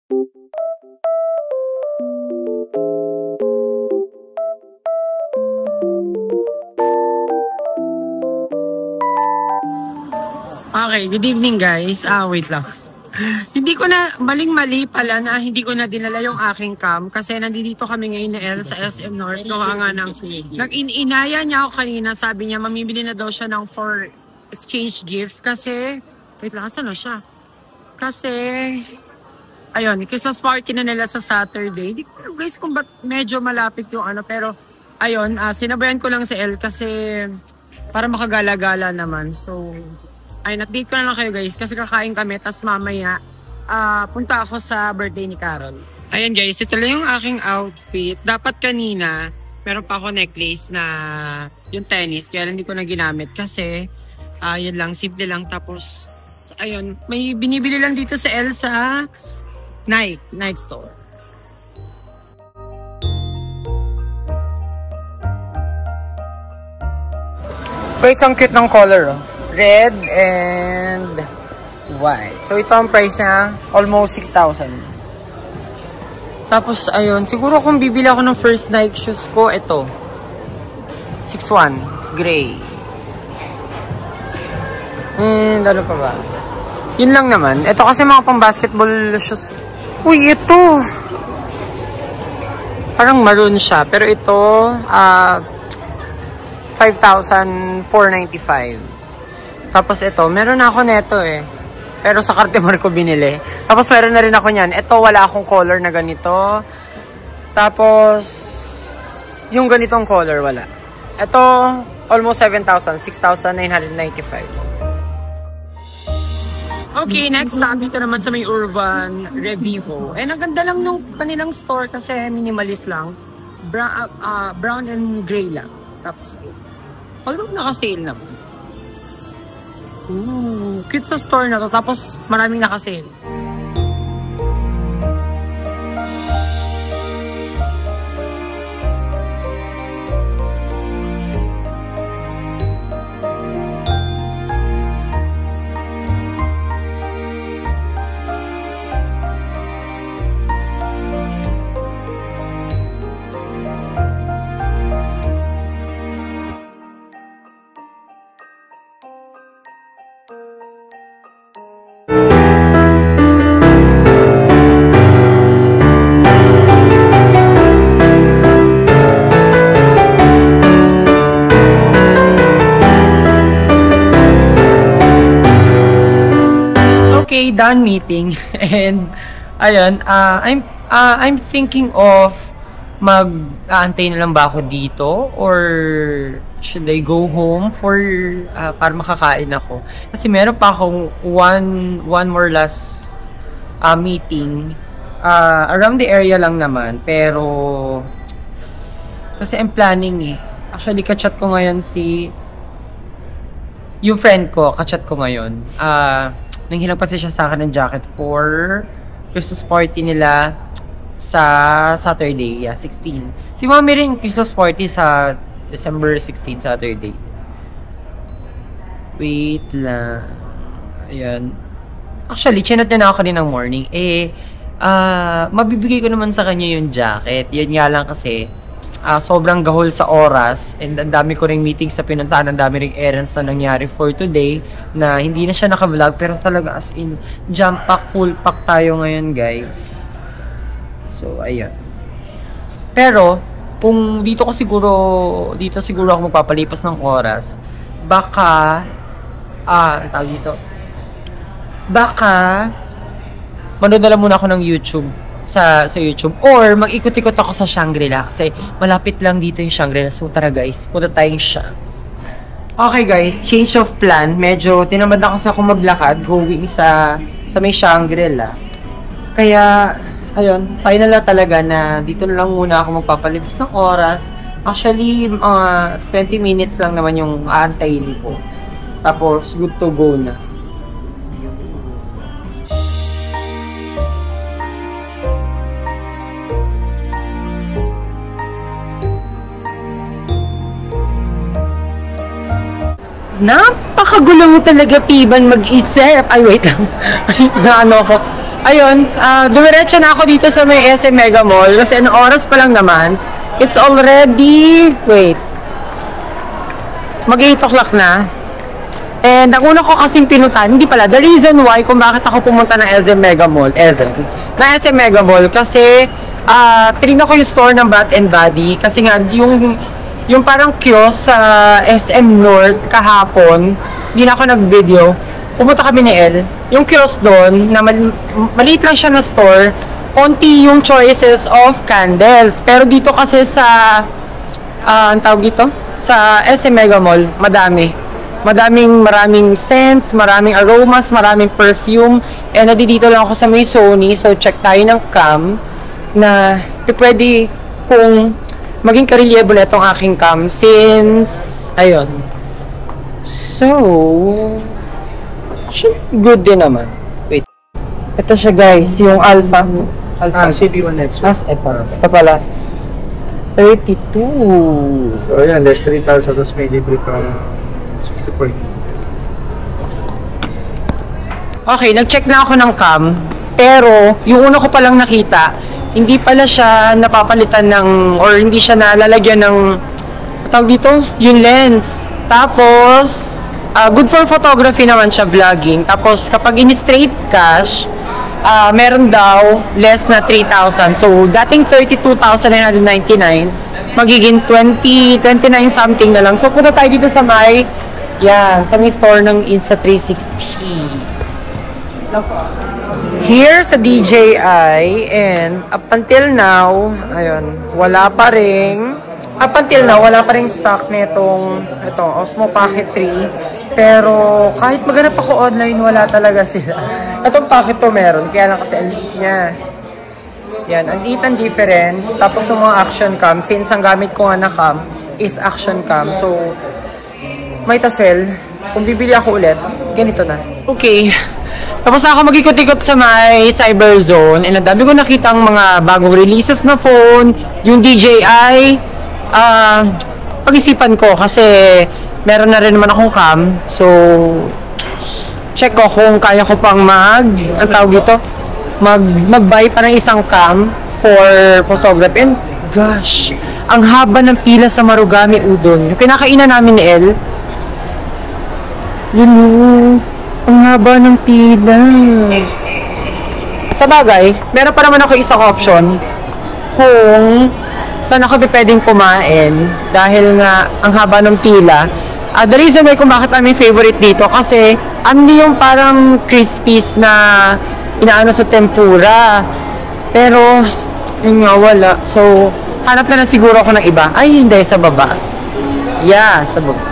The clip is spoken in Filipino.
Okay, good evening guys. Wait lang. Hindi ko na, maling-mali pala na hindi ko na dinala yung aking cam kasi nandito kami ngayon na El sa SM North. Gawa nga ng, nag-inaya niya ako kanina, sabi niya mamibili na daw siya ng for exchange gift kasi, wait lang, saan na siya? Kasi, ayun, Christmas party na nila sa Saturday. Hindi ko alam guys kung ba't medyo malapit yung ano, pero ayun, sinabayan ko lang si El kasi para makagala-gala naman. So, ay, update ko na lang kayo guys kasi kakain kami tas mamaya punta ako sa birthday ni Carol. Ayan guys, ito lang yung aking outfit. Dapat kanina meron pa ako necklace na yung tennis kaya hindi ko na ginamit kasi yun lang, simple lang. Tapos ayun, may binibili lang dito sa Elsa night store. Guys, ang cute ng color oh. Red and white. So, ito ang price na almost 6,000. Tapos, ayun. Siguro kung bibili ako ng first Nike shoes ko, ito. 6'1". Gray. And ano pa ba? Yun lang naman. Ito kasi mga pang basketball shoes. Uy, ito! Parang maroon siya. Pero ito, 5,495. Tapos ito, meron na ako neto eh. Pero sa Cartimor ko binili. Tapos meron na rin ako niyan. Ito, wala akong color na ganito. Tapos, yung ganitong color, wala. Ito, almost 7,000. 6,995. Okay, next time, dito naman sa may Urban Revivo. And ang ganda lang nung kanilang store kasi minimalist lang. Brown and gray lang. Tapos, although naka-sale na po. Ooh, cute sa store na to. Tapos maraming nakasale. Okay, done meeting. And ayun, I'm thinking of mag-aantay na lang ba ako dito or should I go home for para makakain ako? Kasi meron pa akong one more last meeting around the area lang naman, pero kasi I'm planning eh. Actually, ka-chat ko ngayon yung friend ko, ka-chat ko ngayon. Nanghilang pa siya sa akin ng jacket for Christmas party nila sa Saturday, 16. Si Mami rin Christmas party sa December 16, Saturday. Wait lang. Ayan. Actually, chinat na ako kanina ng morning. Mabibigay ko naman sa kanya yung jacket. Yan nga lang kasi sobrang gahol sa oras and ang dami ko ring meetings sa pinuntahan, ang dami ring errands na nangyari for today na hindi na siya naka-vlog pero talaga as in jump pack, full pack tayo ngayon guys. So ayan. Pero kung dito siguro ako magpapalipas ng oras, baka tawag dito, baka manood na lang muna ako ng YouTube sa YouTube or mag-ikot-ikot ako sa Shangri-La kasi malapit lang dito yung Shangri-La. So tara guys, punta tayong siya. Okay guys, change of plan. Medyo tinamad na kasi ako maglakad going sa may Shangri-La. Kaya ayun, final na talaga na dito na lang muna ako magpapalipas ng oras. Actually, 20 minutes lang naman yung aantayin ko. Tapos good to go na. Napakagulo mo talaga, Piban, mag-isip. Ay, wait lang. Naano ako. Ayun, dumiretso na ako dito sa may SM Mega Mall kasi anong oras pa lang naman. It's already, wait, mag 8 o'clock na. And ang una ko kasing pinuntahan, hindi pala, the reason why kung bakit ako pumunta ng SM Mega Mall, SM Mega Mall, kasi tinignan ko yung store ng Bath and Body kasi nga yung parang kiosk sa SM North kahapon, hindi na ako nag-video. Pumunta kami ni El. Yung kiosk doon, na maliit lang siya na store, konti yung choices of candles. Pero dito kasi sa, ang tawag dito? Sa SM Mega Mall, madami. Maraming scents, maraming aromas, maraming perfume. And nandito lang ako sa may Sony, so check tayo ng cam na pwede kung maging ka-reliable itong aking cam since, ayun. So, actually, good din naman. Wait. Ito siya guys, yung Alpha. CB1 Next. Ito pala. 32. So, ayan, less 3,000 tapos may libre pa 64. Okay, nag-check na ako ng cam. Pero, yung una ko palang nakita, hindi pala siya napapalitan ng, or hindi siya nalalagyan ng, tawag dito, yung lens. Tapos, good for photography naman siya, vlogging. Tapos, kapag in-straight cash, meron daw less na 3,000. So, dating 32,999, magiging 29 something na lang. So, punta tayo dito sa may, sa may store ng Insta360. Here sa DJI, and up until now, ayun, wala pa ring stock nitong Osmo Pocket 3. Pero kahit maghanap ako online, wala talaga sila. Itong Pocket to meron, kaya lang kasi ang liit niya. Yan, ang liit ang difference. Tapos yung mga action cam, since ang gamit ko nga na cam is action cam. So, might as well, kung bibili ako ulit, ganito na. Okay. Tapos ako mag-ikot-ikot sa may Cyber Zone, and ang dami ko nakitang mga bagong releases na phone, yung DJI, pag-isipan ko kasi meron na rin naman akong cam, so check ko kung kaya ko pang ang tawag dito, mag-buy pa ng isang cam for photography. And gosh, ang haba ng pila sa Marugame Udon. Yung kinakainan namin ni El, yun, ang haba ng pila. Sa bagay, meron pa naman ako isang option kung saan ako pwedeng kumain dahil nga ang haba ng pila. The reason why kung bakit namin favorite dito kasi hindi yung parang crispies na inaano sa tempura. Pero, yun nga, wala. So, hanap na siguro ako ng iba. Ay, hindi, sa baba. Yeah, sa baba.